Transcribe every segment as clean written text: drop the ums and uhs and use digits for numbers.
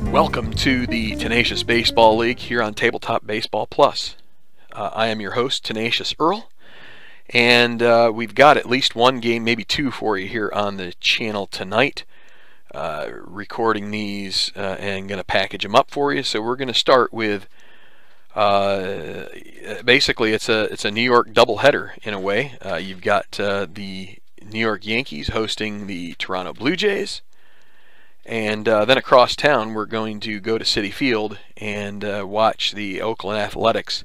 Welcome to the Tenacious Baseball League here on Tabletop Baseball Plus. I am your host, Tenacious Earl, and we've got at least one game, maybe two for you here on the channel tonight. Recording these and going to package them up for you. So we're going to start with basically it's a New York doubleheader in a way. You've got the New York Yankees hosting the Toronto Blue Jays. And then across town, we're going to go to Citi Field and watch the Oakland Athletics,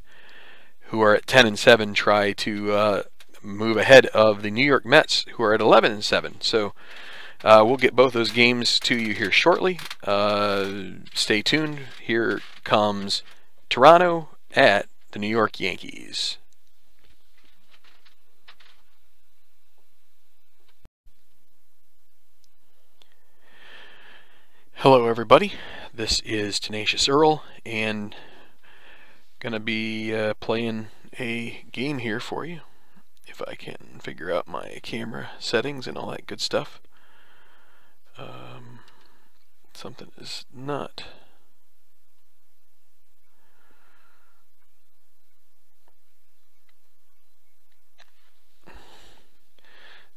who are at 10-7, try to move ahead of the New York Mets, who are at 11-7. So we'll get both those games to you here shortly. Stay tuned. Here comes Toronto at the New York Yankees. Hello everybody, this is Tenacious Earl, and gonna be playing a game here for you, if I can figure out my camera settings and all that good stuff. Something is not...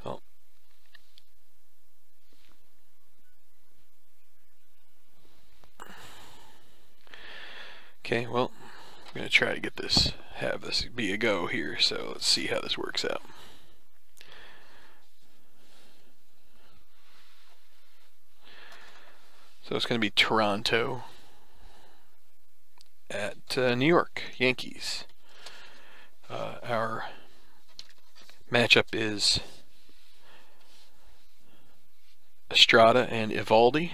Well, okay, well, I'm going to try to get this, have this be a go here, so let's see how this works out. So it's going to be Toronto at New York Yankees. Our matchup is Estrada and Evaldi.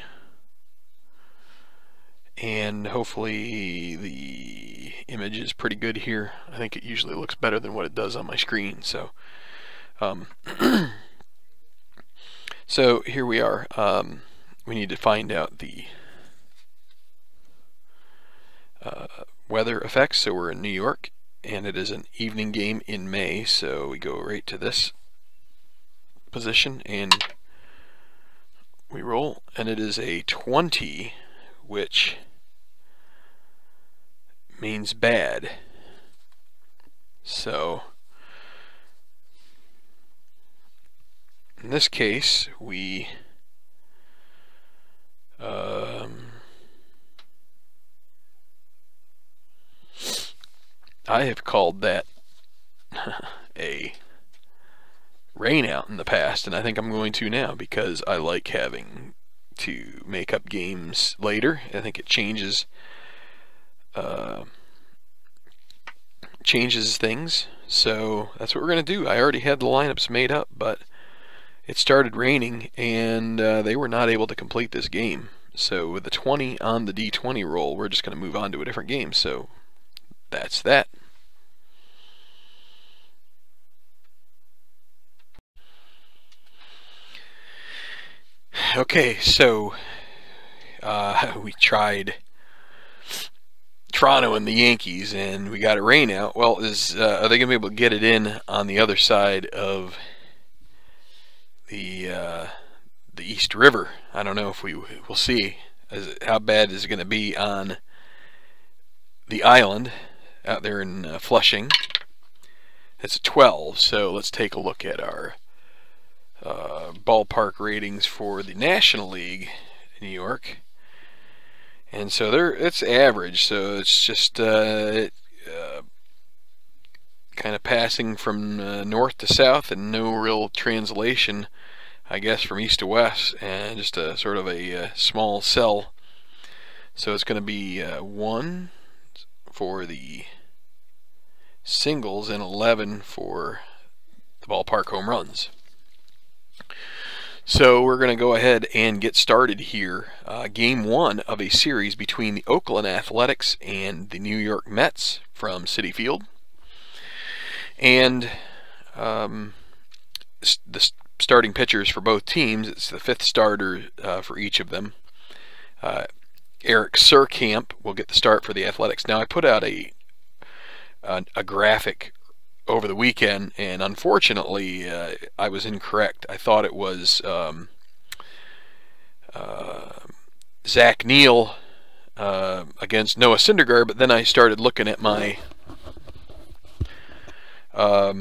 And hopefully the image is pretty good here. I think it usually looks better than what it does on my screen. So, so here we are. We need to find out the weather effects. So we're in New York, and it is an evening game in May. So we go right to this position, and we roll, and it is a 20, which means bad. So in this case, we I have called that a rain out in the past, and I think I'm going to now, because I like having to make up games later. I think it changes things, so that's what we're going to do. I already had the lineups made up, but it started raining, and they were not able to complete this game. So with the 20 on the D20 roll, we're just going to move on to a different game. So that's that. Okay, so we tried Toronto and the Yankees, and we got a rain out. Well, are they going to be able to get it in on the other side of the East River? I don't know if we'll see. How bad is it going to be on the island out there in Flushing? It's a 12, so let's take a look at our ballpark ratings for the National League in New York. And so it's average, so it's just kind of passing from north to south, and no real translation, I guess, from east to west, and just a sort of a small cell. So it's going to be 1 for the singles and 11 for the ballpark home runs. So we're going to go ahead and get started here. Game 1 of a series between the Oakland Athletics and the New York Mets from Citi Field. And the starting pitchers for both teams, it's the fifth starter for each of them. Eric Surkamp will get the start for the Athletics. Now I put out a graphic over the weekend, and unfortunately I was incorrect. I thought it was Zach Neal against Noah Syndergaard, but then I started looking at my I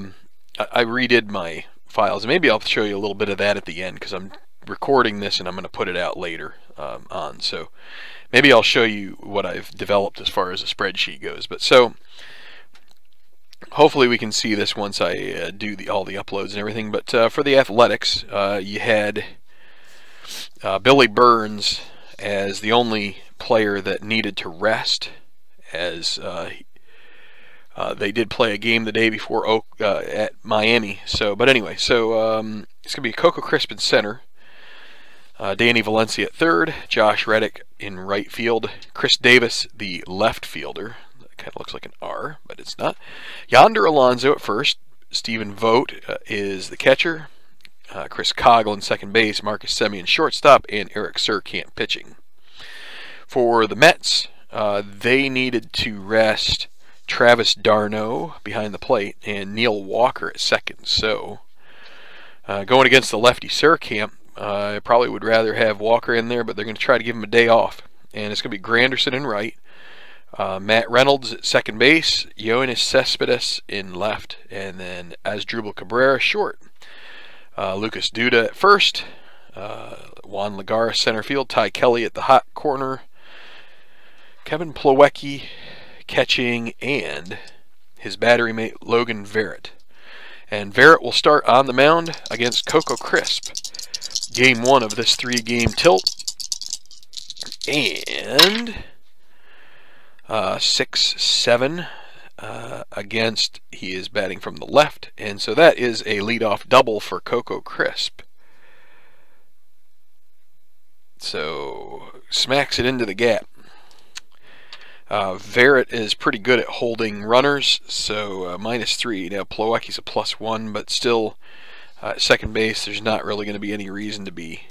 redid my files. Maybe I'll show you a little bit of that at the end, because I'm recording this and I'm going to put it out later on. So maybe I'll show you what I've developed as far as a spreadsheet goes. But so hopefully we can see this once I do all the uploads and everything. But for the Athletics, you had Billy Burns as the only player that needed to rest, as they did play a game the day before at Miami. But anyway, it's going to be Coco Crisp in center, Danny Valencia at third, Josh Reddick in right field, Chris Davis the left fielder. That kind of looks like an R, but it's not. Yonder Alonso at first, Stephen Vogt is the catcher, Chris Coughlin second base, Marcus Semien shortstop, and Eric Surkamp pitching. For the Mets, they needed to rest Travis d'Arnaud behind the plate and Neil Walker at second. So going against the lefty Surkamp, I probably would rather have Walker in there, but they're going to try to give him a day off. And it's going to be Granderson in right, Matt Reynolds at second base, Yoenis Cespedes in left, and then Asdrubal Cabrera short. Lucas Duda at first, Juan Lagares center field, Ty Kelly at the hot corner, Kevin Plawecki catching, and his battery mate Logan Verrett. And Verrett will start on the mound against Coco Crisp. Game 1 of this 3-game tilt. And 6-7 against, he is batting from the left, and so that is a leadoff double for Coco Crisp. So smacks it into the gap. Verrett is pretty good at holding runners, so -3. Now Plawecki's a +1, but still at second base there's not really going to be any reason to be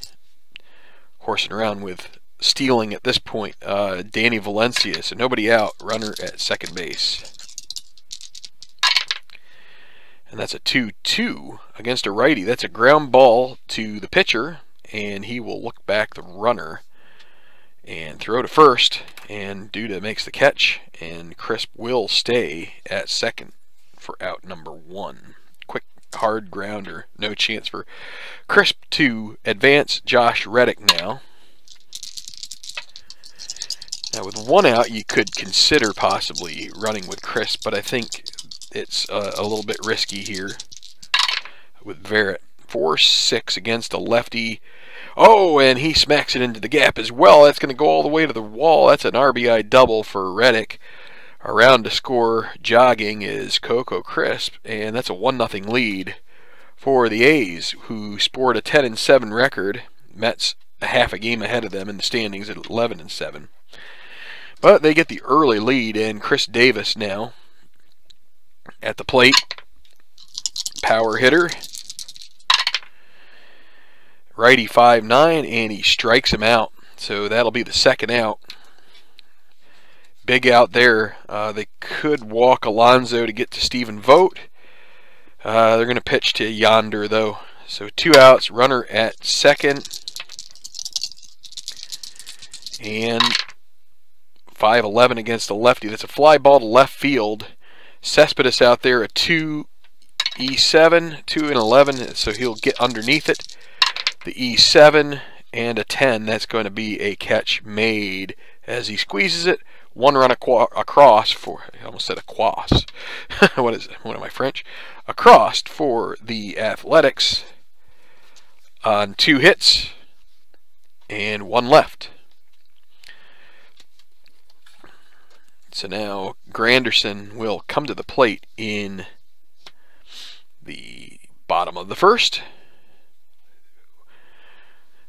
horsing around with stealing at this point. Danny Valencia, so nobody out, runner at second base. And that's a 2-2 against a righty. That's a ground ball to the pitcher, and he will look back the runner and throw to first, and Duda makes the catch, and Crisp will stay at second for out number 1. Quick hard grounder, no chance for Crisp to advance. Josh Reddick now. Now with 1 out, you could consider possibly running with Crisp, but I think it's a little bit risky here with Verrett. 4-6 against a lefty. Oh, and he smacks it into the gap as well. That's going to go all the way to the wall. That's an RBI double for Reddick. Around to score jogging is Coco Crisp, and that's a 1-0 lead for the A's, who sport a 10-7 record. Mets a half a game ahead of them in the standings at 11-7. But they get the early lead, and Chris Davis now at the plate. Power hitter. Righty 5-9, and he strikes him out. So that'll be the second out. Big out there. They could walk Alonso to get to Stephen Vogt. They're going to pitch to Yonder, though. So 2 outs, runner at second. And 5-11 against a lefty. That's a fly ball to left field. Cespedes out there, a 2-7, 2-11, so he'll get underneath it. The E7 and a 10. That's going to be a catch made as he squeezes it. 1 run across for, I almost said across. What am I, French? Across for the Athletics on 2 hits and 1 left. So now Granderson will come to the plate in the bottom of the first.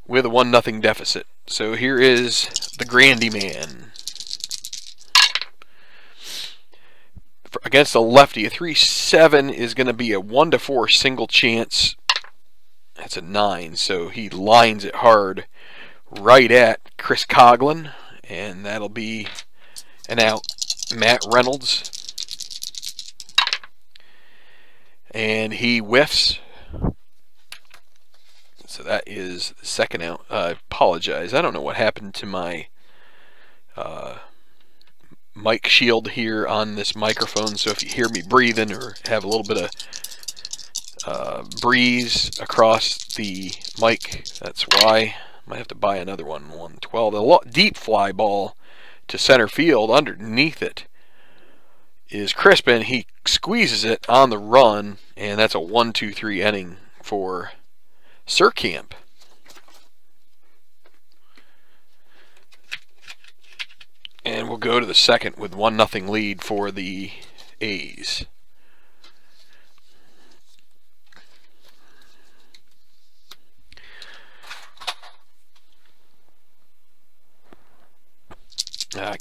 with a 1-0 deficit. So here is the Grandy Man. Against a lefty, a 3-7 is going to be a 1-4 single chance. That's a 9, so he lines it hard right at Chris Coughlin, and that'll be an out. Matt Reynolds. And he whiffs. So that is the second out. I apologize. I don't know what happened to my mic shield here on this microphone. So if you hear me breathing or have a little bit of breeze across the mic, that's why. Might have to buy another one. 112. A deep fly ball to center field. Underneath it is Crispin. He squeezes it on the run, and that's a 1-2-3 inning for Surkamp. And we'll go to the second with 1-0 lead for the A's.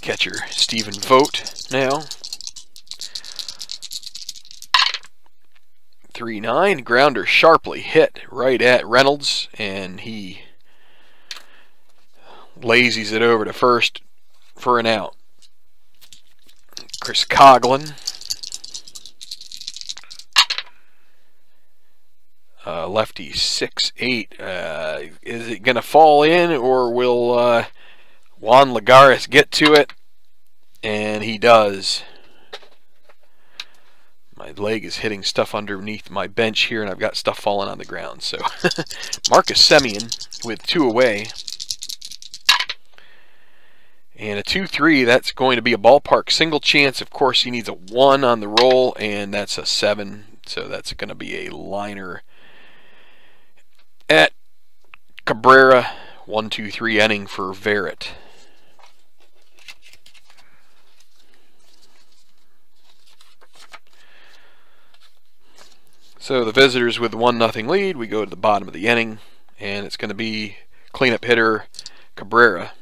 Catcher Stephen Vogt now. 3-9, grounder sharply hit right at Reynolds, and he lazies it over to first for an out. Chris Coughlin. Lefty 6'8". Is it going to fall in, or will Juan Lagares get to it? And he does. My leg is hitting stuff underneath my bench here, and I've got stuff falling on the ground. So Marcus Semien with 2 away. And a 2-3, that's going to be a ballpark single chance. Of course, he needs a 1 on the roll, and that's a 7. So that's going to be a liner at Cabrera. 1-2-3 inning for Verrett. So the visitors with 1-0 lead. We go to the bottom of the inning, and it's going to be cleanup hitter Cabrera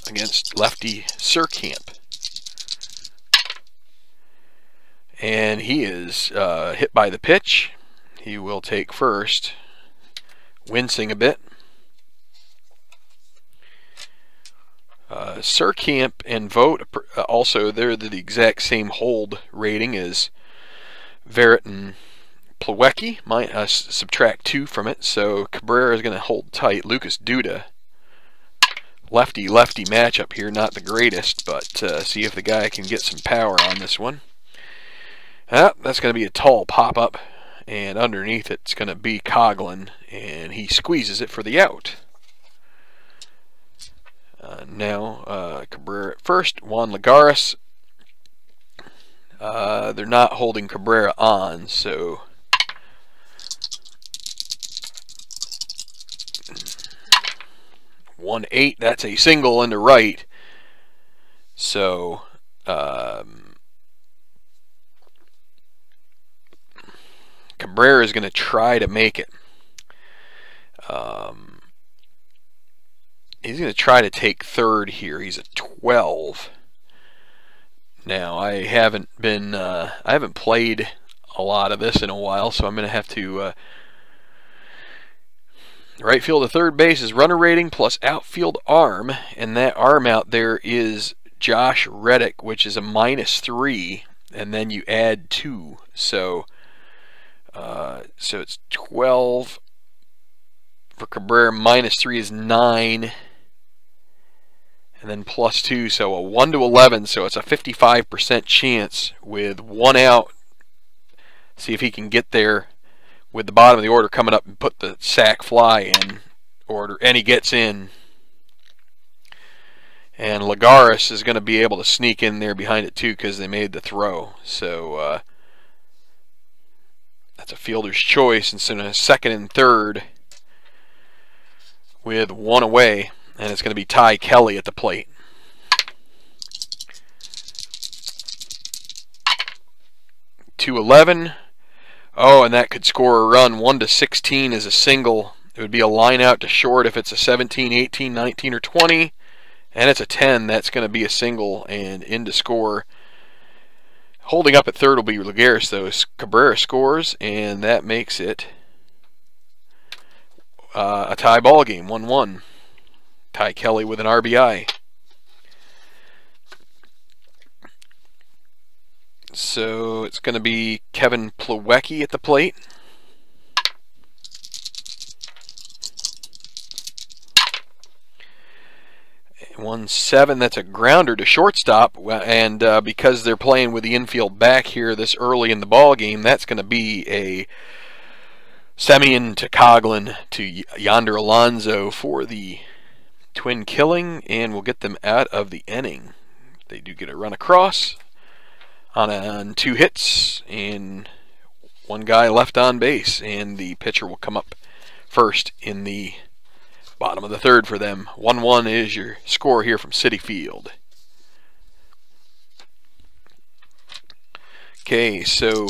against lefty Surkamp. And he is hit by the pitch. He will take first, wincing a bit. Surkamp and Vogt, also they're the exact same hold rating as Verrett and Plawecki. Subtract 2 from it, so Cabrera is going to hold tight. Lucas Duda, lefty-lefty matchup here, not the greatest, but see if the guy can get some power on this one. That's going to be a tall pop-up, and underneath it's going to be Coughlin, and he squeezes it for the out. Now Cabrera at first. Juan Lagares. They're not holding Cabrera on, so 1-8. That's a single into right. So Cabrera is going to try to make it. He's going to try to take third here. He's a 12. Now I haven't played a lot of this in a while, so I'm going to have to. Right field to third base is runner rating plus outfield arm, and that arm out there is Josh Reddick, which is a -3, and then you add 2, so it's 12 for Cabrera. -3 is 9, and then +2, so a 1-11. So it's a 55% chance with 1 out. See if he can get there with the bottom of the order coming up and put the sac fly in order, and he gets in. And Lagares is going to be able to sneak in there behind it too, because they made the throw. So that's a fielder's choice. And so in a second and third with 1 away, and it's going to be Ty Kelly at the plate. .211. Oh, and that could score a run. 1-16 is a single It would be a line out to short if it's a 17, 18, 19, or 20. And it's a 10. That's going to be a single and in to score. Holding up at third will be Laguerres, though. Cabrera scores, and that makes it a tie ball game, 1-1. Ty Kelly with an RBI. So it's going to be Kevin Plawecki at the plate. 1-7, that's a grounder to shortstop, and because they're playing with the infield back here this early in the ball game, that's going to be a Semyon to Coughlin to Yonder Alonso for the twin killing, and we'll get them out of the inning. They do get a run across on 2 hits and 1 guy left on base, and the pitcher will come up first in the bottom of the third for them. 1-1 is your score here from Citi Field. Okay, so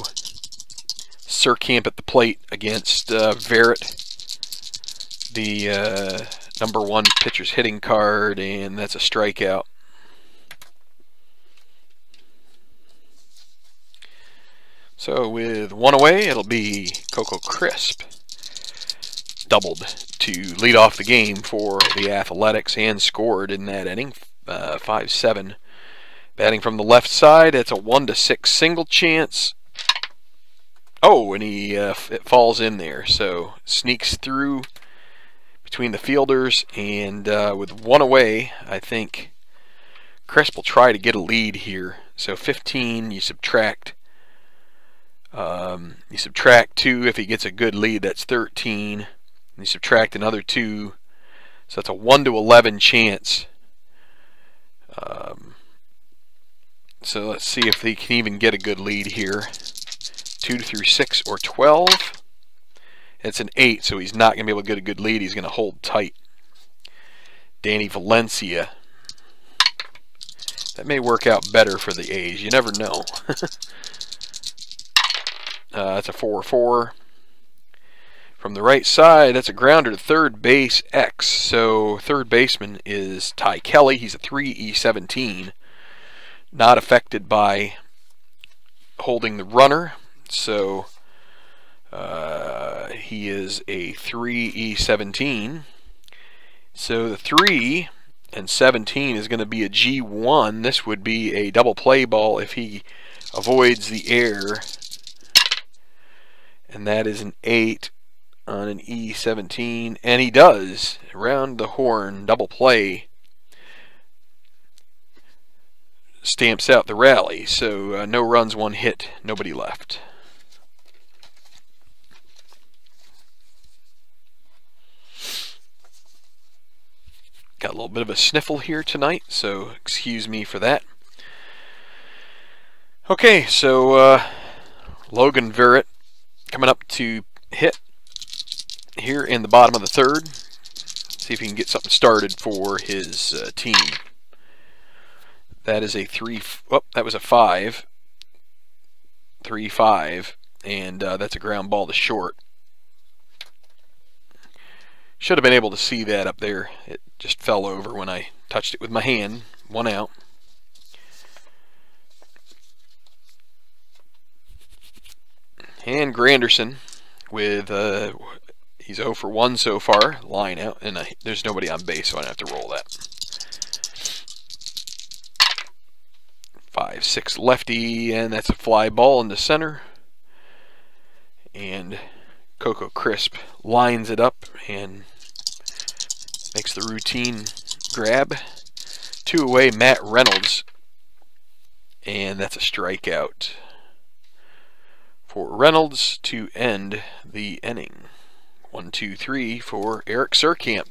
Surkamp at the plate against Verrett, the #1 pitcher's hitting card, and that's a strikeout. So with 1 away, it'll be Coco Crisp. Doubled to lead off the game for the Athletics and scored in that inning, 5-7. Batting from the left side, it's a 1-6 single chance. Oh, and it falls in there, so sneaks through between the fielders, and with 1 away, I think Crisp will try to get a lead here. So 15, you subtract 2 if he gets a good lead, that's 13. You subtract another 2, so that's a 1-11 chance. So let's see if they can even get a good lead here. 2 through 6 or 12. It's an 8, so he's not going to be able to get a good lead. He's going to hold tight. Danny Valencia. That may work out better for the A's. You never know. That's a 4-4. From the right side, that's a grounder to third base X. So third baseman is Ty Kelly. He's a 3E17. Not affected by holding the runner. So he is a 3E17. So the 3 and 17 is going to be a G1. This would be a double play ball if he avoids the air. And that is an 8 on an E17, and he does. Around the horn, double play. Stamps out the rally, so no runs, 1 hit, nobody left. Got a little bit of a sniffle here tonight, so excuse me for that. Okay, so Logan Verrett coming up to hit here in the bottom of the third. See if he can get something started for his team. That is a 3. Oh, that was a 5. 3-5, and that's a ground ball to short. Should have been able to see that up there. It just fell over when I touched it with my hand. 1 out. And Granderson with he's 0 for 1 so far, line out, and there's nobody on base, so I don't have to roll that. 5-6 lefty, and that's a fly ball in the center. And Coco Crisp lines it up and makes the routine grab. 2 away, Matt Reynolds, and that's a strikeout for Reynolds to end the inning. 1-2-3 for Eric Surkamp.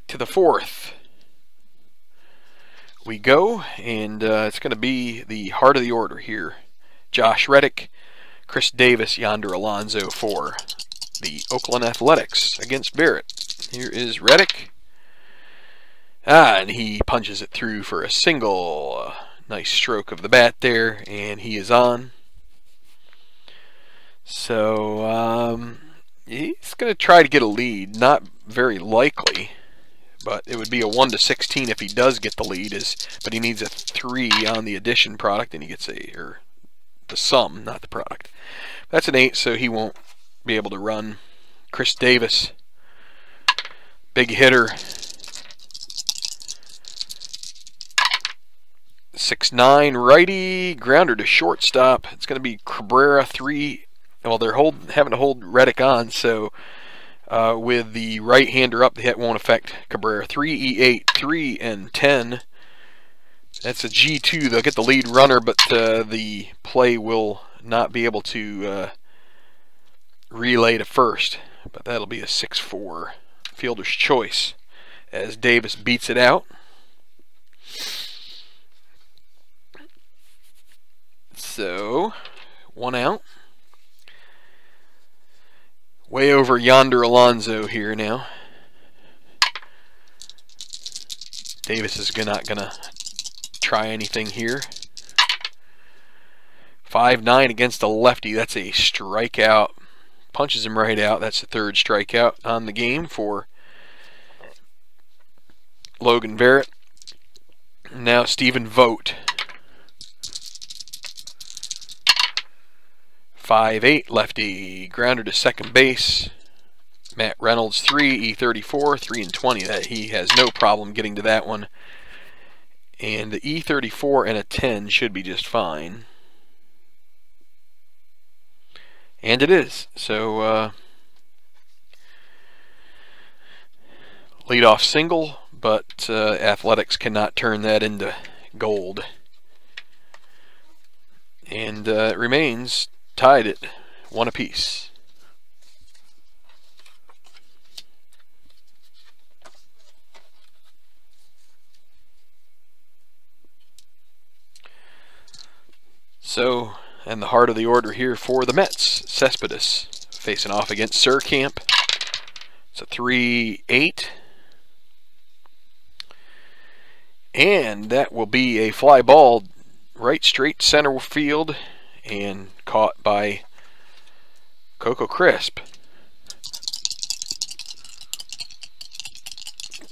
To the 4th we go, and it's going to be the heart of the order here. Josh Reddick, Chris Davis, Yonder Alonso for the Oakland Athletics against Barrett. Here is Reddick. And he punches it through for a single. Nice stroke of the bat there, and he is on. So he's going to try to get a lead. Not very likely, but it would be a 1-16 if he does get the lead. But he needs a 3 on the addition product, and he gets the sum, not the product. That's an 8, so he won't be able to run. Chris Davis, big hitter. 6'9", righty, grounder to shortstop. It's going to be Cabrera 3. Well, they're having to hold Reddick on, so with the right-hander up, the hit won't affect Cabrera. 3 E8, 3 and 10. That's a G2. They'll get the lead runner, but the play will not be able to relay to first. But that'll be a 6-4 fielder's choice as Davis beats it out. So, 1 out. Way over yonder Alonso here now. Davis is not going to try anything here. 5-9 against a lefty. That's a strikeout. Punches him right out. That's the 3rd strikeout on the game for Logan Verrett. Now Stephen Vogt. 5-8 lefty, grounder to second base. Matt Reynolds 3 E34, 3 and 20. That he has no problem getting to that one. And the E34 and a 10 should be just fine. And it is. So leadoff single, but Athletics cannot turn that into gold. And it remains tied at 1 apiece. So, and the heart of the order here for the Mets, Cespedes facing off against Surkamp. It's a 3-8. And that will be a fly ball right straight center field and caught by Coco Crisp.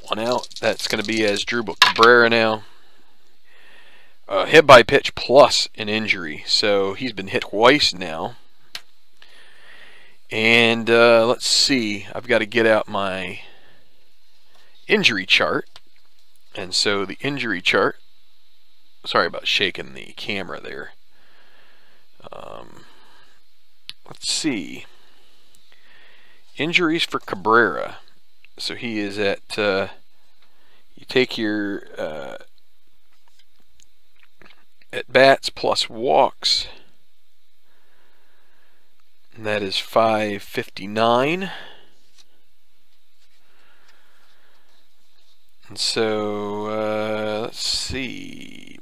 1 out. That's going to be Asdrubal Cabrera now. Hit by pitch plus an injury, so he's been hit twice now. And let's see, I've got to get out my injury chart. And so the injury chart, sorry about shaking the camera there. Let's see, injuries for Cabrera. So he is at, you take your at bats plus walks, and that is 559. And so let's see,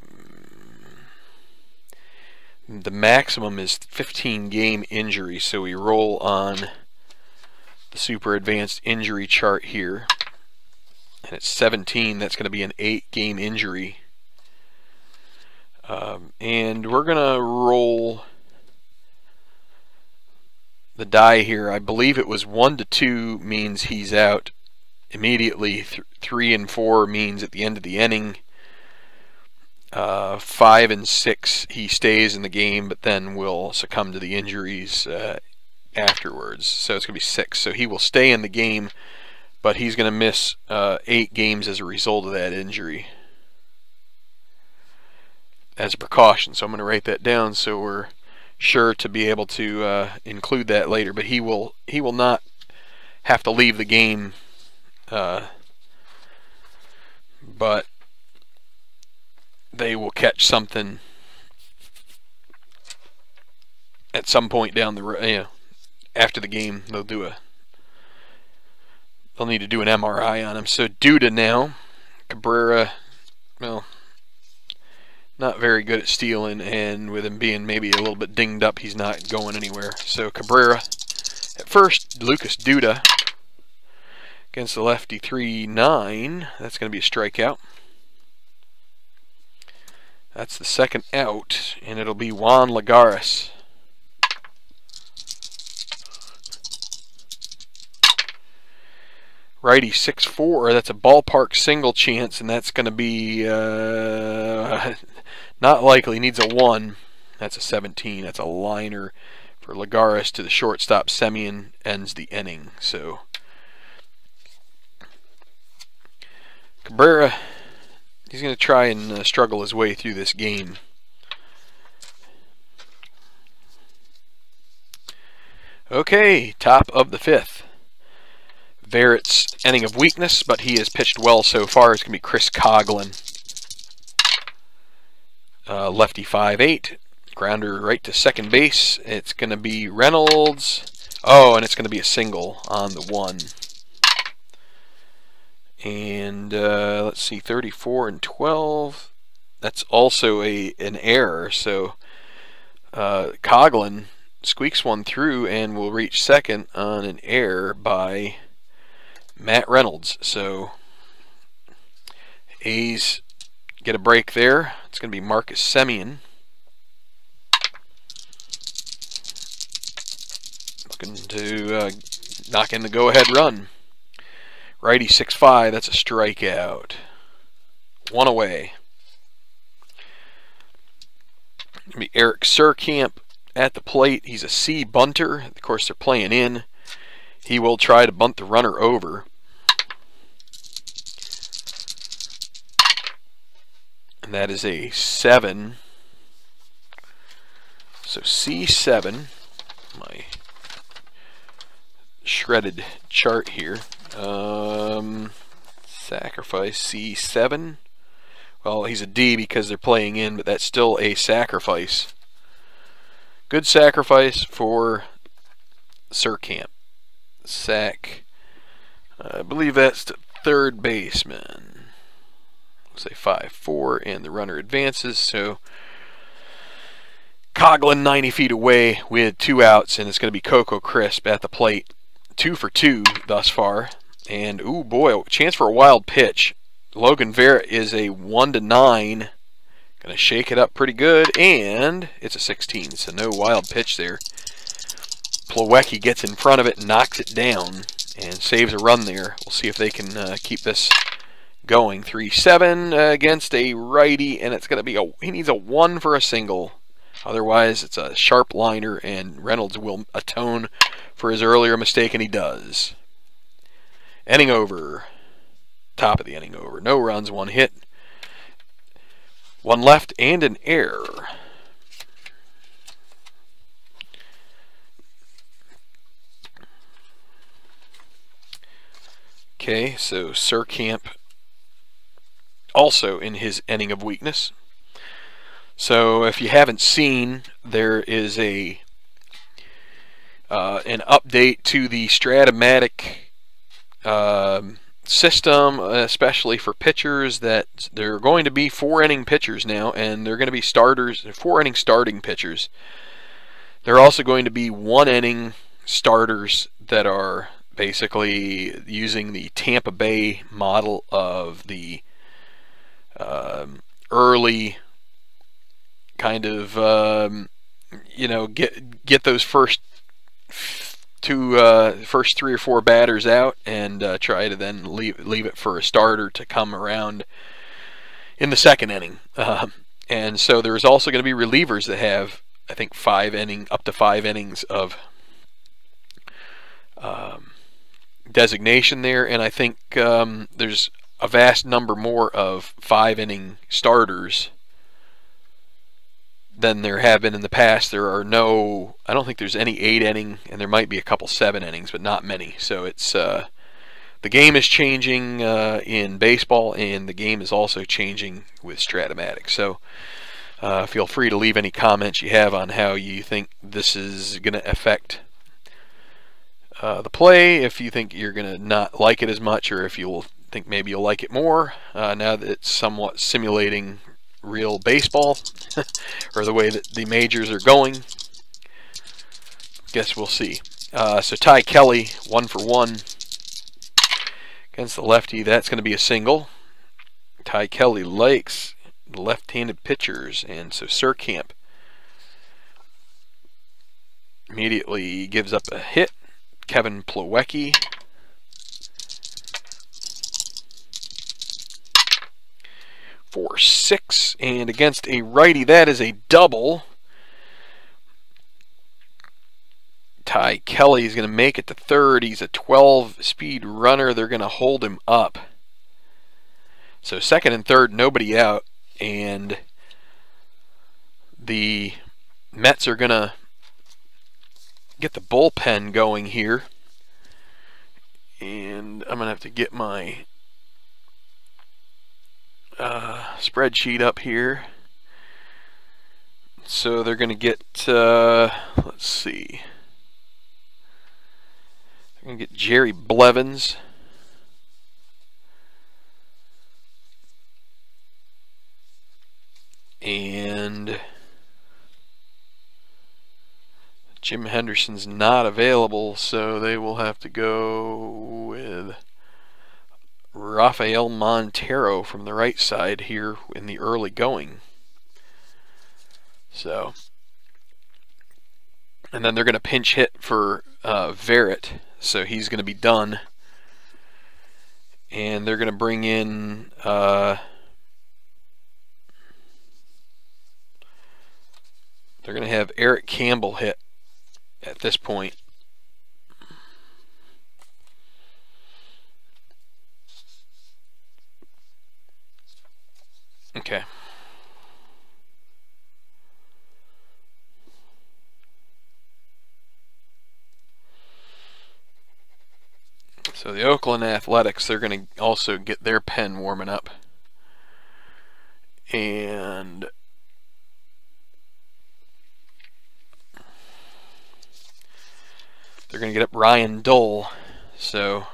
the maximum is 15 game injury, so we roll on the super advanced injury chart here, and it's 17. That's going to be an 8 game injury. And we're going to roll the die here. I believe it was 1 to 2 means he's out immediately. 3 and 4 means at the end of the inning. 5 and 6 he stays in the game, but then will succumb to the injuries afterwards. So it's going to be 6. So he will stay in the game, but he's going to miss 8 games as a result of that injury, as a precaution. So I'm going to write that down so we're sure to be able to include that later. But he will not have to leave the game, but they will catch something at some point down the road. After the game, they'll need to do an MRI on him. So Duda now, Cabrera, well, not very good at stealing, and with him being maybe a little bit dinged up, he's not going anywhere. So Cabrera at first, Lucas Duda against the lefty, 3-9. That's going to be a strikeout. That's the 2nd out, and it'll be Juan Lagares. Righty 6-4. That's a ballpark single chance, and that's going to be not likely. Needs a 1. That's a 17. That's a liner for Lagares to the shortstop. Semien ends the inning. So Cabrera, he's going to try and struggle his way through this game. Okay, top of the 5th. Verrett's inning of weakness, but he has pitched well so far. It's going to be Chris Coghlan. Lefty 5-8. Grounder right to second base. It's going to be Reynolds. Oh, and it's going to be a single on the 1. And let's see, 34 and 12. That's also an error. So Coghlan squeaks one through and will reach second on an error by Matt Reynolds. So A's get a break there. It's going to be Marcus Semien. Looking to knock in the go-ahead run. Righty 6-5. That's a strikeout. 1 away. It's going to be Eric Surkamp at the plate. He's a C bunter. Of course, they're playing in. He will try to bunt the runner over. And that is a 7. So C7. My shredded chart here. Sacrifice C7. Well, he's a D because they're playing in, but that's still a sacrifice. Good sacrifice for Surkamp. Sack. I believe that's the third baseman. We'll say 5-4, and the runner advances. So Coghlan 90 feet away with 2 outs, and it's going to be Coco Crisp at the plate. 2 for 2 thus far. And, ooh boy, chance for a wild pitch. Logan Verrett is a 1-9. Going to shake it up pretty good, and it's a 16, so no wild pitch there. Plawecki gets in front of it, knocks it down, and saves a run there. We'll see if they can keep this going. 3-7 against a righty, and it's going to be he needs a 1 for a single. Otherwise, it's a sharp liner, and Reynolds will atone for his earlier mistake, and he does. Inning over. Top of the inning over. No runs, 1 hit. 1 left, and an error. Okay, so Surkamp also in his inning of weakness. So if you haven't seen, there is an update to the Stratomatic system, especially for pitchers, that there are going to be 4-inning pitchers now, and they're going to be starters, 4-inning starting pitchers. There are also going to be 1-inning starters that are basically using the Tampa Bay model of the early kind of get those first 3 or 4 batters out, and try to then leave it for a starter to come around in the 2nd inning. And so there's also going to be relievers that have, I think, up to 5 innings of designation there, and I think there's a vast number more of 5-inning starters than there have been in the past. There are no, I don't think there's any 8-inning, and there might be a couple 7 innings, but not many. So it's the game is changing in baseball, and the game is also changing with Stratomatic. So feel free to leave any comments you have on how you think this is going to affect the play, if you think you're going to not like it as much, or if you'll think maybe you'll like it more now that it's somewhat simulating real baseball or the way that the majors are going. Guess we'll see. So Ty Kelly, 1 for 1 against the lefty. That's going to be a single. Ty Kelly likes left-handed pitchers, and so Surkamp immediately gives up a hit. Kevin Plawecki 4-6, and against a righty, that is a double. Ty Kelly is going to make it to third. He's a 12-speed runner. They're going to hold him up. So second and third, nobody out, and the Mets are going to get the bullpen going here. And I'm going to have to get my spreadsheet up here. So they're going to get, let's see, they're going to get Jerry Blevins. And Jim Henderson's not available, so they will have to go with Rafael Montero from the right side here in the early going. So, and then they're going to pinch hit for Verrett, so he's going to be done. And they're going to bring in they're going to have Eric Campbell hit at this point. Okay. So the Oakland Athletics, they're going to also get their pen warming up. And they're going to get up Ryan Dole. So,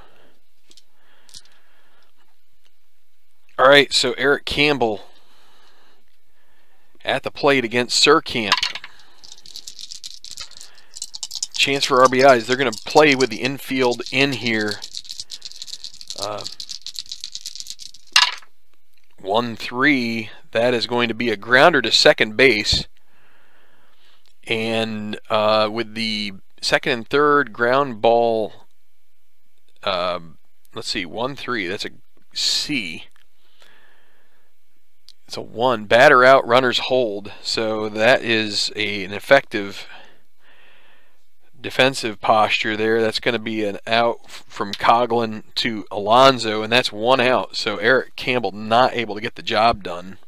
all right, so Eric Campbell at the plate against Surkamp. Chance for RBIs. They're going to play with the infield in here. 1-3. That is going to be a grounder to second base. And with the second and third ground ball, let's see, 1-3. That's a C. It's a 1. Batter out, runners hold. So that is an effective defensive posture there. That's going to be an out from Coughlin to Alonso, and that's 1 out. So Eric Campbell not able to get the job done.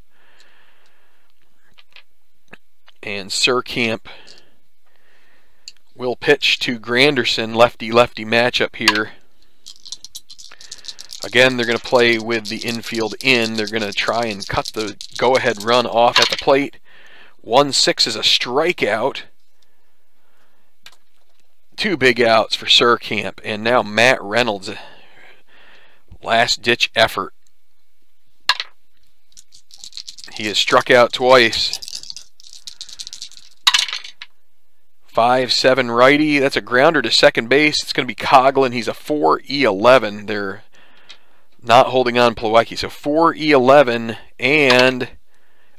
And Surkamp will pitch to Granderson, lefty-lefty matchup here. Again, they're going to play with the infield in. They're going to try and cut the go-ahead run off at the plate. 1-6 is a strikeout. 2 big outs for Surkamp. And now Matt Reynolds, last-ditch effort. He has struck out twice. 5-7 righty. That's a grounder to second base. It's going to be Coughlin. He's a 4E11. They're not holding on Plawecki. So 4E11 and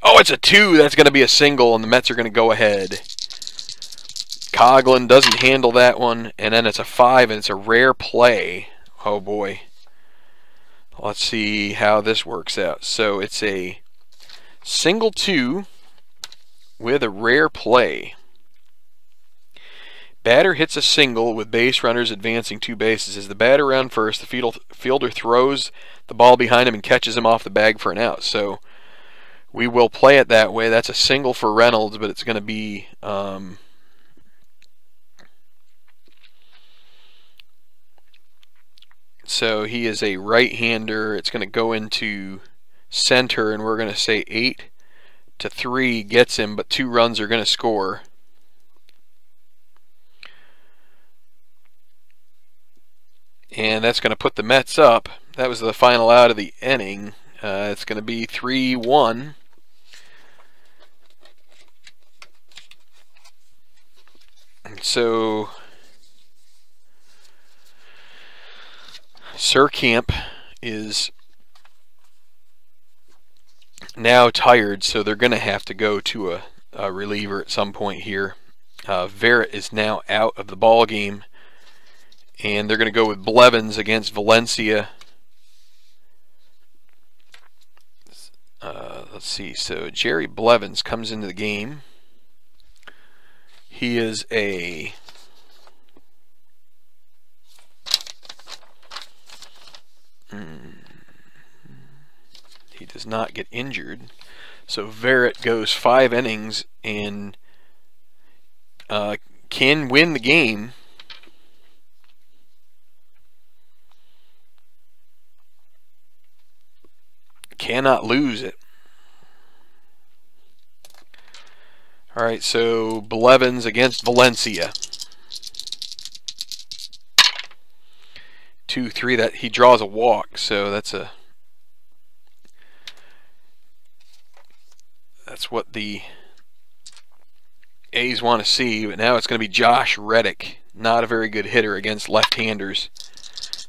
oh, it's a 2. That's going to be a single, and the Mets are going to go ahead. Coughlin doesn't handle that one, and then it's a 5, and it's a rare play. Oh boy. Let's see how this works out. So it's a single 2 with a rare play. Batter hits a single with base runners advancing 2 bases. As the batter around first, the fielder throws the ball behind him and catches him off the bag for an out. So we will play it that way. That's a single for Reynolds, but it's going to be so he is a right-hander. It's going to go into center, and we're going to say 8-3 gets him, but 2 runs are going to score. And that's going to put the Mets up. That was the final out of the inning. It's going to be 3-1. So Surkamp is now tired, so they're going to have to go to a reliever at some point here. Verrett is now out of the ball game. And they're going to go with Blevins against Valencia. see, so Jerry Blevins comes into the game. He is a he does not get injured. So Verrett goes 5 innings and can win the game. Cannot lose it. All right, so Blevins against Valencia. 2-3. That he draws a walk, so that's what the A's want to see. But now it's going to be Josh Reddick, not a very good hitter against left-handers.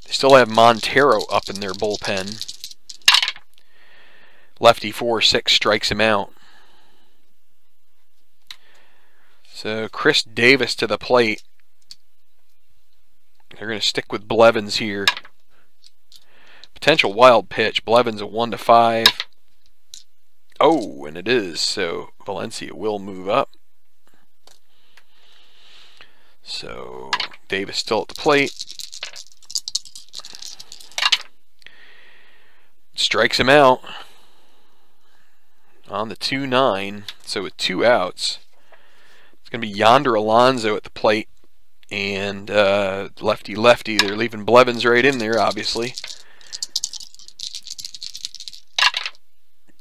They still have Montero up in their bullpen. Lefty 4-6 strikes him out. So Chris Davis to the plate. They're going to stick with Blevins here. Potential wild pitch. Blevins a 1-5. Oh, and it is. So Valencia will move up. So Davis still at the plate. Strikes him out on the 2-9. So with 2 outs, it's going to be Yonder Alonso at the plate. And lefty-lefty. They're leaving Blevins right in there, obviously.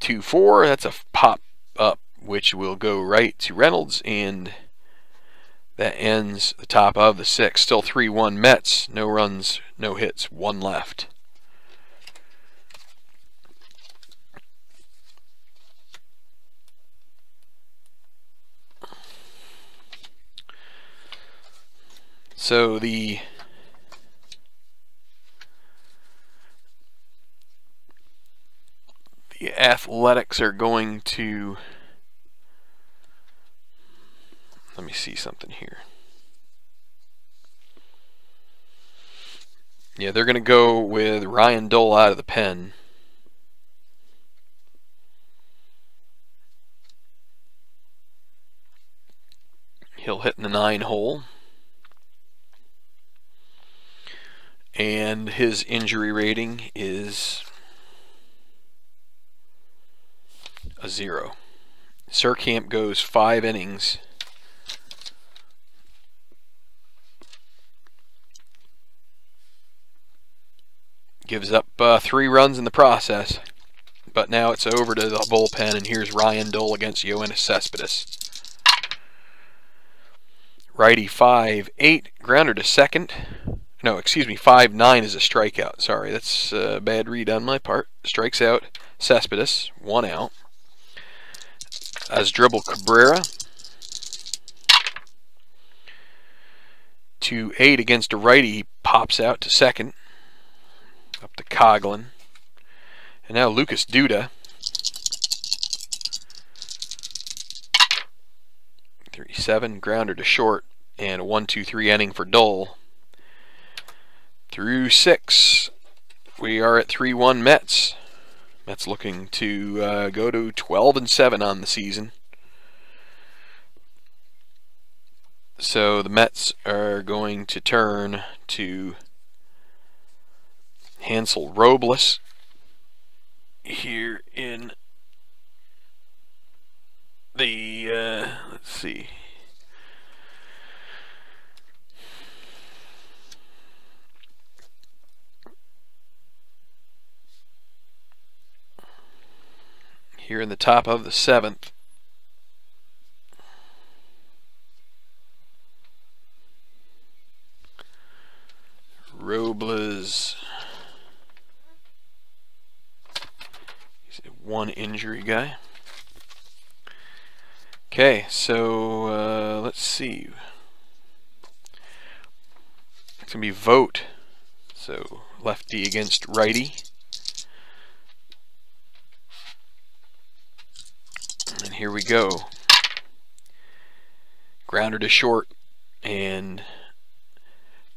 2-4. That's a pop up, which will go right to Reynolds, and that ends the top of the 6th. Still 3-1 Mets. No runs, no hits, 1 left. So the Athletics are going to, let me see something here. Yeah, they're going to go with Ryan Dole out of the pen. He'll hit in the 9 hole. And his injury rating is a 0. Surkamp goes 5 innings. Gives up 3 runs in the process. But now it's over to the bullpen, and here's Ryan Dole against Yoenis Cespedes. Righty 5-8, grounder to second. No, excuse me, 5-9 is a strikeout. Sorry, that's a bad read on my part. Strikes out Cespedes, 1 out. As dribble Cabrera. 2-8 against a righty. He pops out to second. Up to Coughlin. And now Lucas Duda. 3-7, grounder to short. And a 1-2-3 inning for Dole. Through 6, we are at 3-1 Mets. Mets looking to go to 12-7 on the season. So the Mets are going to turn to Hansel Robles here in the, let's see. Here in the top of the 7th. Robles. He's a 1 injury guy. Okay, so let's see. It's going to be Vogt. So lefty against righty. And here we go. Grounder to short, and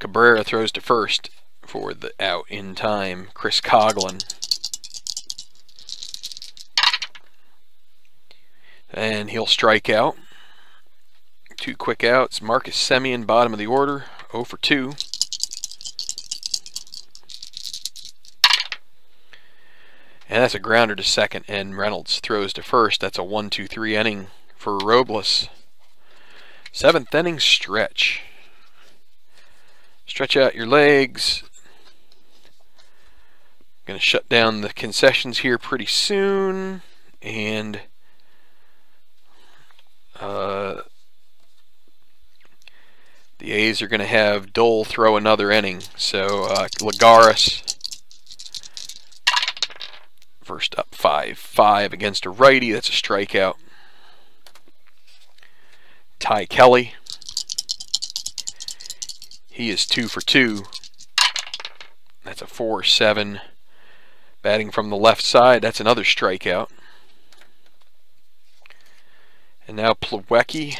Cabrera throws to first for the out in time. Chris Coughlin. And he'll strike out. 2 quick outs. Marcus Semien, bottom of the order, 0 for 2. And that's a grounder to second, and Reynolds throws to first. That's a 1-2-3 inning for Robles. 7th inning stretch. Stretch out your legs. Going to shut down the concessions here pretty soon. And the A's are going to have Dole throw another inning. So Lagares, first up 5-5 against a righty. That's a strikeout. Ty Kelly, he is 2 for 2. That's a 4-7. Batting from the left side, that's another strikeout. And now Plawecki.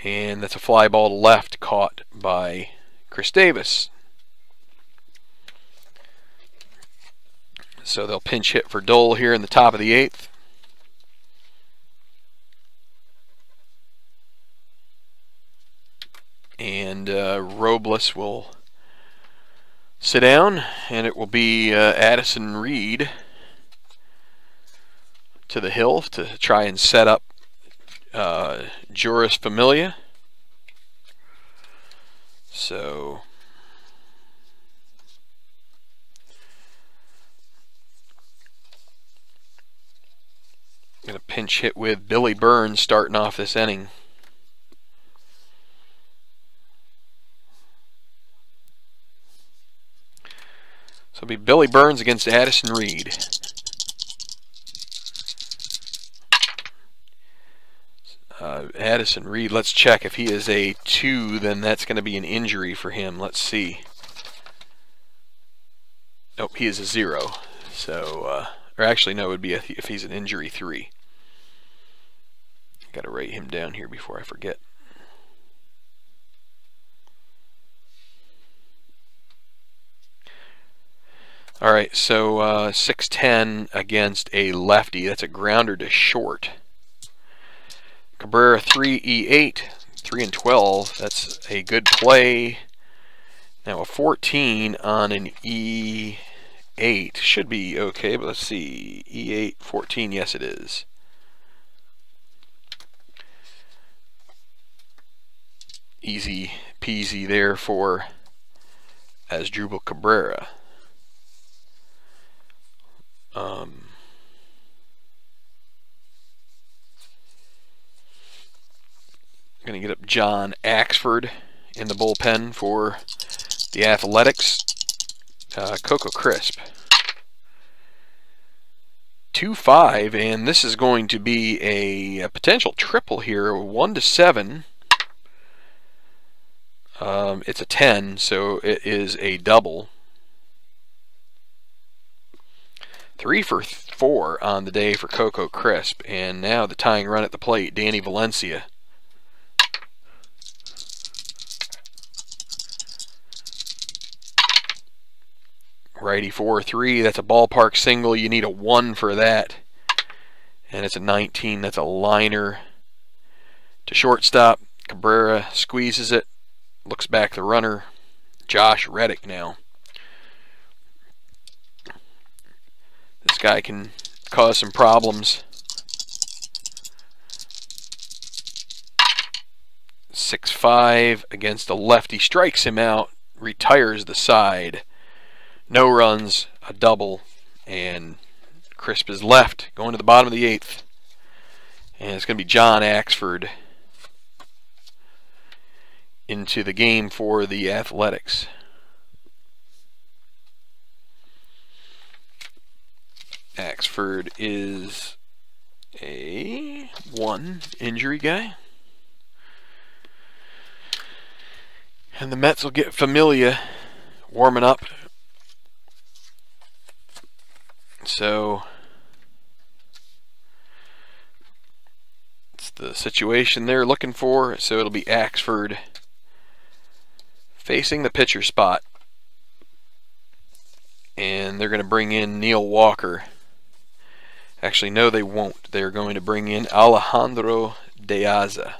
And that's a fly ball to left, caught by Chris Davis. So they'll pinch hit for Dole here in the top of the 8th. And Robles will sit down, and it will be Addison Reed to the hill to try and set up Juris Familia. So I'm going to pinch hit with Billy Burns starting off this inning. So it'll be Billy Burns against Addison Reed. Addison Reed, let's check. If he is a 2, then that's going to be an injury for him. Let's see. Nope, he is a 0. So, or actually, no, it would be if he's an injury 3. Got to write him down here before I forget. Alright, so 6-10 against a lefty. That's a grounder to short. Cabrera 3-E-8, 3-12. That's a good play. Now a 14 on an E8 should be okay, but let's see. E8, 14, yes it is. Easy peasy there for Asdrubal Cabrera. Going to get up John Axford in the bullpen for the Athletics. Coco Crisp. 2-5, and this is going to be a potential triple here. 1-7. It's a 10, so it is a double. 3 for 4 on the day for Coco Crisp, and now the tying run at the plate, Danny Valencia. Righty 4-3, that's a ballpark single. You need a 1 for that. And it's a 19, that's a liner to shortstop. Cabrera squeezes it, looks back the runner. Josh Reddick now. This guy can cause some problems. 6-5 against a lefty, strikes him out, retires the side. No runs, a double, and Crisp is left, going to the bottom of the 8th. And it's going to be John Axford into the game for the Athletics. Axford is a 1 injury guy. And the Mets will get Familia warming up. So it's the situation they're looking for. So it'll be Axford facing the pitcher spot. And they're going to bring in Neil Walker Actually, no, they won't. They're going to bring in Alejandro De Aza.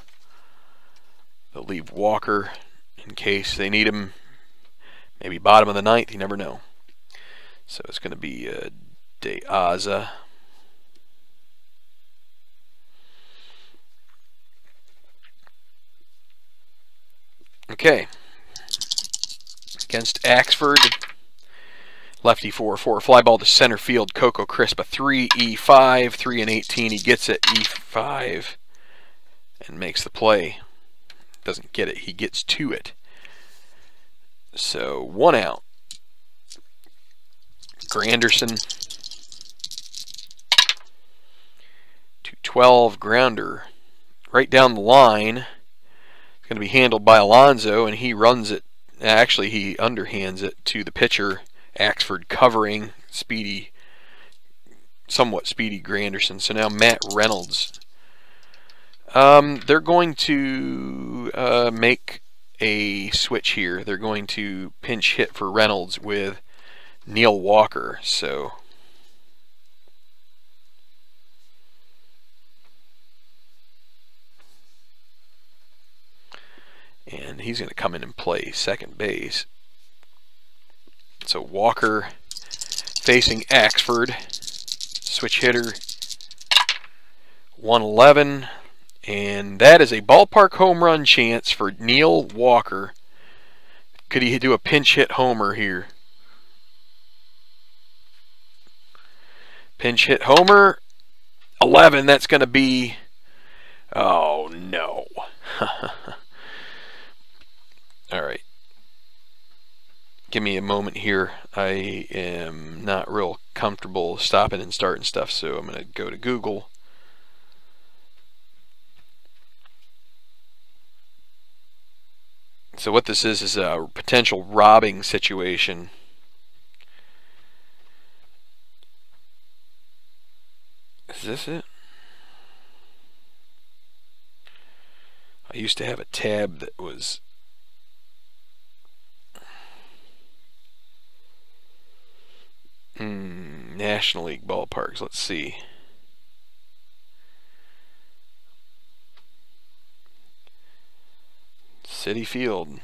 They'll leave Walker in case they need him. Maybe bottom of the ninth, you never know. So it's going to be De Aza. Okay. Against Axford, lefty 4-4. Fly ball to center field. Coco Crisp, a 3-E5, 3-18. He gets it, E5, and makes the play. Doesn't get it, he gets to it. So 1 out. Granderson, 2-12, grounder right down the line. It's going to be handled by Alonso, and he runs it. Actually, he underhands it to the pitcher. Axford covering speedy, somewhat speedy Granderson. So now Matt Reynolds. They're going to make a switch here. They're going to pinch hit for Reynolds with Neil Walker. So and he's going to come in and play second base. So Walker facing Axford, switch hitter, 111, and that is a ballpark home run chance for Neil Walker. Could he do a pinch hit homer here? Pinch hit homer, 11. That's going to be, oh no. All right. Give me a moment here. I am not real comfortable stopping and starting stuff, so I'm going to go to Google. So what this is a potential robbing situation. Is this it? I used to have a tab that was National League ballparks. Let's see. Citi Field.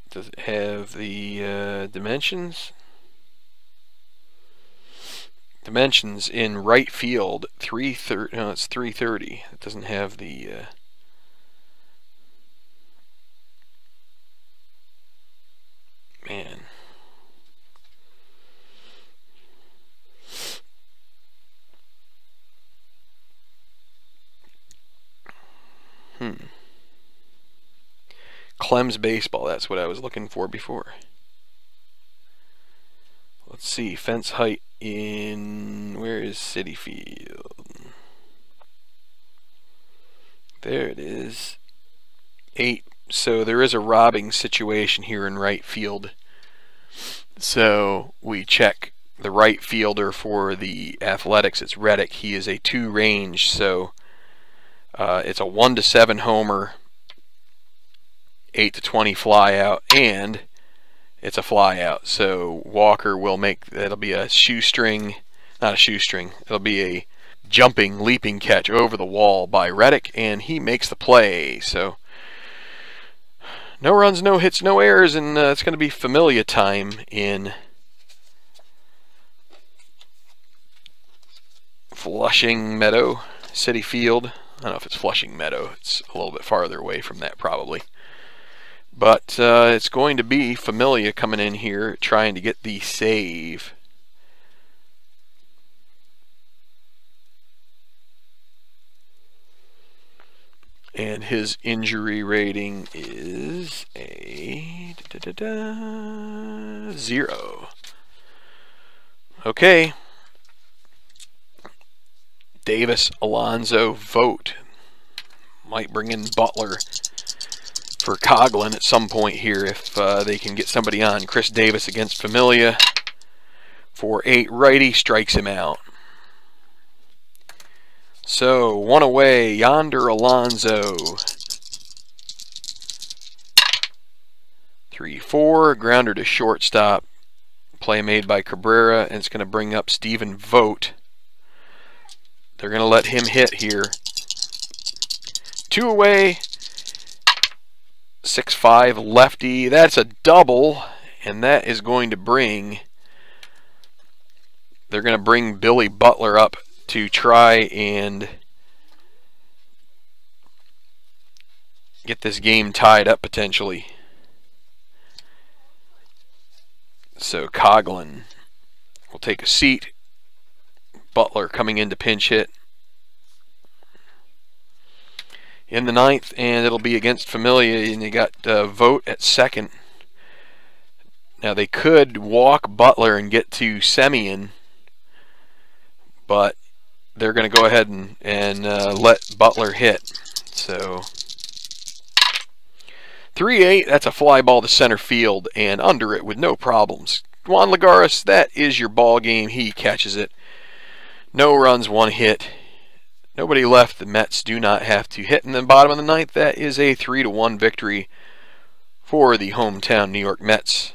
Does it have the dimensions? Dimensions in right field, 330. No, it's 330. It doesn't have the. Man. Clem's Baseball, that's what I was looking for before. Let's see, fence height in, where is Citi Field? There it is, 8. So there is a robbing situation here in right field. So we check the right fielder for the Athletics. It's Reddick. He is a 2 range, so it's a 1-7 homer, 8-20 fly out, and it's a fly out. So Walker will make, that'll be a shoestring, not a shoestring, it'll be a jumping, leaping catch over the wall by Reddick, and he makes the play. So no runs, no hits, no errors, and it's going to be Familia time in Flushing Meadow, Citi Field. I don't know if it's Flushing Meadow. It's a little bit farther away from that probably. But it's going to be Familia coming in here trying to get the save. And his injury rating is a 0. Okay. Davis, Alonso, vote. Might bring in Butler for Coughlin at some point here if they can get somebody on. Chris Davis against Familia for 8 righty, strikes him out. So 1 away, Yonder Alonso. 3-4, grounder to shortstop Play made by Cabrera, and it's going to bring up Stephen Vogt. They're going to let him hit here. 2 away. 6-5 lefty. That's a double, and that is going to bring... They're going to bring Billy Butler up to try and get this game tied up potentially. So Coughlin will take a seat. Butler coming in to pinch hit in the 9th, and it'll be against Familia, and you got Vogt at second. Now they could walk Butler and get to Semien, but they're going to go ahead and let Butler hit. So 3-8, that's a fly ball to center field and under it with no problems. Juan Lagares, that is your ball game. He catches it. No runs, 1 hit. Nobody left. The Mets do not have to hit in the bottom of the 9th. That is a 3-1 victory for the hometown New York Mets.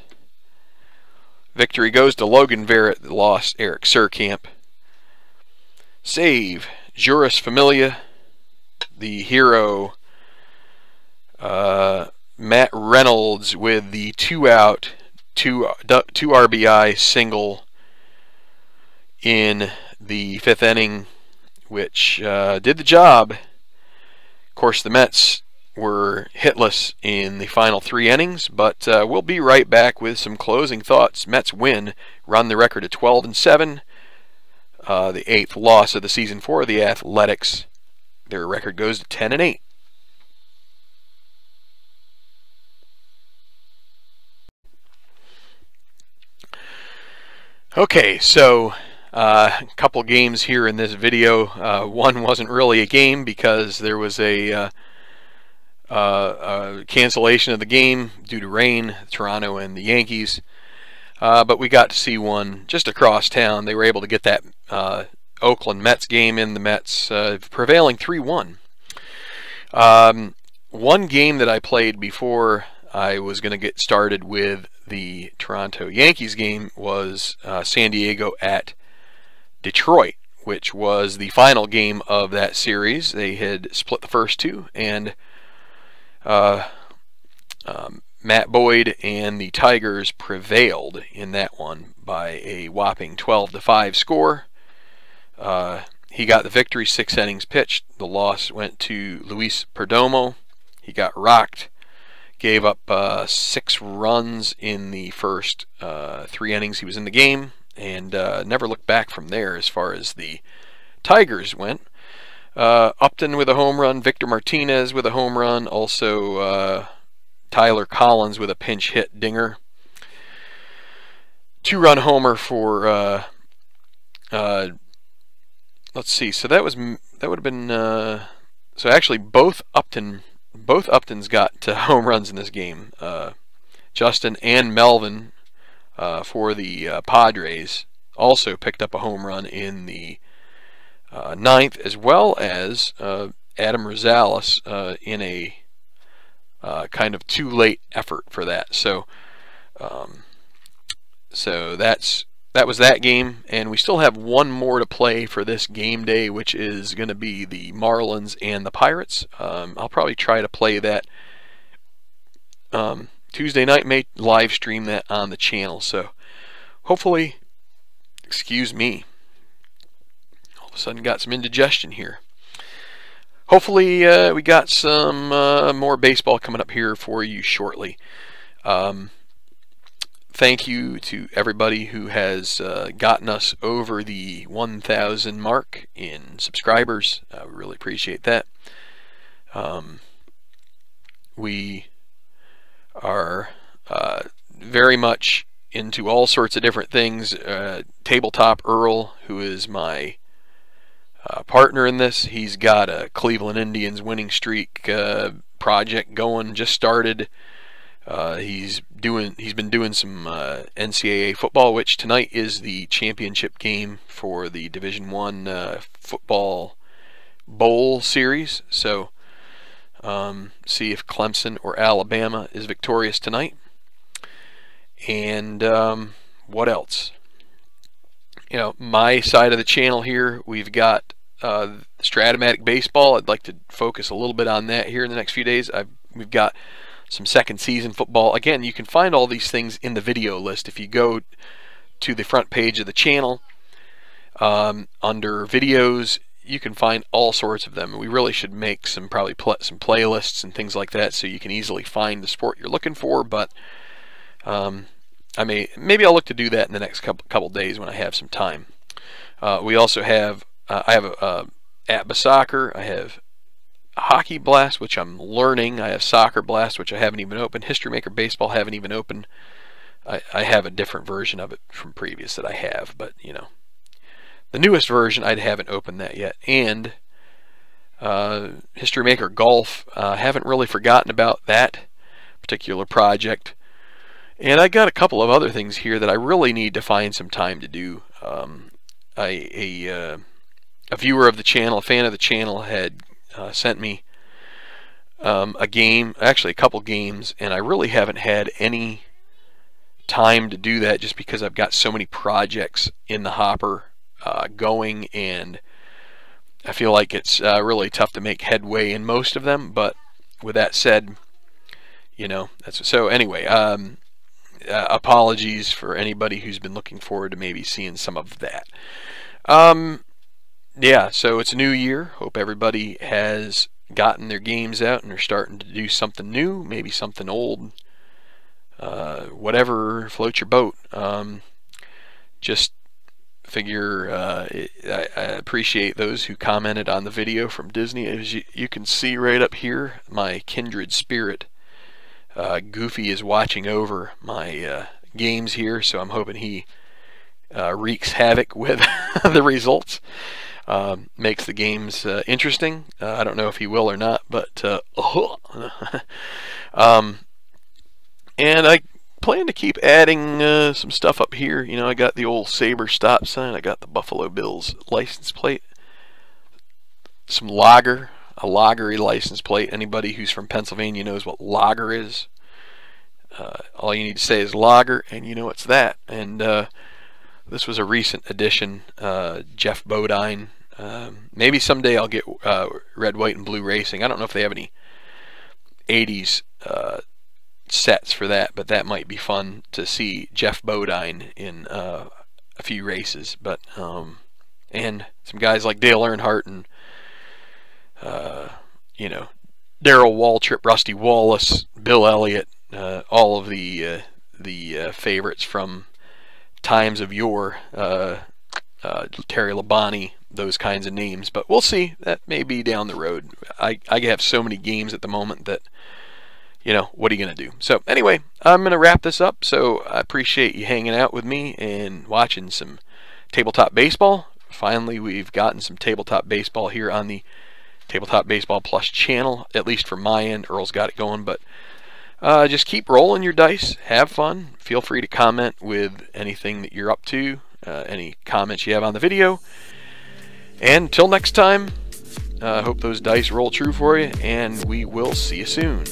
Victory goes to Logan Verrett, the lost Eric Surkamp. Save, Juris Familia, the hero, Matt Reynolds with the 2-out, 2 RBI single in the 5th inning, which did the job. Of course, the Mets were hitless in the final 3 innings, but we'll be right back with some closing thoughts. Mets win, run the record to 12-7. The 8th loss of the season for the Athletics. Their record goes to 10-8. Okay, so a couple games here in this video. One wasn't really a game because there was a cancellation of the game due to rain, Toronto and the Yankees. But we got to see one just across town. They were able to get that Oakland Mets game in, the Mets prevailing 3-1. One game that I played before I was going to get started with the Toronto Yankees game was San Diego at Detroit, which was the final game of that series. They had split the first 2, and Matt Boyd and the Tigers prevailed in that one by a whopping 12-5 score. He got the victory, 6 innings pitched. The loss went to Luis Perdomo. He got rocked, gave up 6 runs in the first 3 innings he was in the game, and never looked back from there as far as the Tigers went. Upton with a home run, Victor Martinez with a home run, also Tyler Collins with a pinch hit dinger. 2-run homer for let's see. So that would have been so actually both Uptons got home runs in this game. Justin and Melvin for the Padres also picked up a home run in the 9th, as well as Adam Rosales in a kind of too late effort for that. So that was that game, and we still have one more to play for this game day, which is going to be the Marlins and the Pirates. I'll probably try to play that Tuesday night, may live stream that on the channel. So hopefully, excuse me, all of a sudden got some indigestion here. Hopefully we got some more baseball coming up here for you shortly. Thank you to everybody who has gotten us over the 1,000 mark in subscribers. We really appreciate that. We are very much into all sorts of different things. Tabletop Earl, who is my partner in this, he's got a Cleveland Indians winning streak project going, just started. He's been doing some NCAA football, which tonight is the championship game for the Division I football bowl series. So see if Clemson or Alabama is victorious tonight. And What else? You know, my side of the channel here, we've got Stratomatic baseball. I'd like to focus a little bit on that here in the next few days. We've got some second season football. Again, you can find all these things in the video list. If you go to the front page of the channel, under videos, you can find all sorts of them. We really should make some some playlists and things like that so you can easily find the sport you're looking for. But maybe I'll look to do that in the next couple days when I have some time. We also have I have ATBA Soccer. I have Hockey Blast, which I'm learning. I have Soccer Blast, which I haven't even opened. History Maker Baseball haven't even opened. I have a different version of it from previous that I have, but you know, the newest version I haven't opened that yet. And History Maker Golf, haven't really forgotten about that particular project. And I got a couple of other things here that I really need to find some time to do. A viewer of the channel, a fan of the channel, had sent me a game, actually a couple games, and I really haven't had any time to do that just because I've got so many projects in the hopper going, and I feel like it's really tough to make headway in most of them. But with that said, you know, so anyway, apologies for anybody who's been looking forward to maybe seeing some of that. Yeah, so it's a new year. Hope everybody has gotten their games out and are starting to do something new, maybe something old, whatever floats your boat. Just figure I appreciate those who commented on the video from Disney. As you can see right up here, my kindred spirit, Goofy, is watching over my games here, so I'm hoping he wreaks havoc with the results. Makes the games interesting. I don't know if he will or not, but and I plan to keep adding some stuff up here. You know, I got the old Saber stop sign. I got the Buffalo Bills license plate. Some lager, a lagery license plate. Anybody who's from Pennsylvania knows what lager is. All you need to say is lager, and you know it's that. And this was a recent addition, Jeff Bodine. Maybe someday I'll get Red, White, and Blue Racing. I don't know if they have any 80s sets for that, but that might be fun to see Jeff Bodine in a few races. But and some guys like Dale Earnhardt and you know, Darrell Waltrip, Rusty Wallace, Bill Elliott, all of the favorites from times of yore, Terry Labonte, those kinds of names. But we'll see. That may be down the road. I have so many games at the moment that, you know, what are you going to do? So anyway, I'm going to wrap this up. So I appreciate you hanging out with me and watching some tabletop baseball. Finally, we've gotten some tabletop baseball here on the Tabletop Baseball Plus channel, at least from my end. Earl's got it going, but just keep rolling your dice, have fun. Feel free to comment with anything that you're up to, any comments you have on the video. And until next time, I hope those dice roll true for you, and we will see you soon.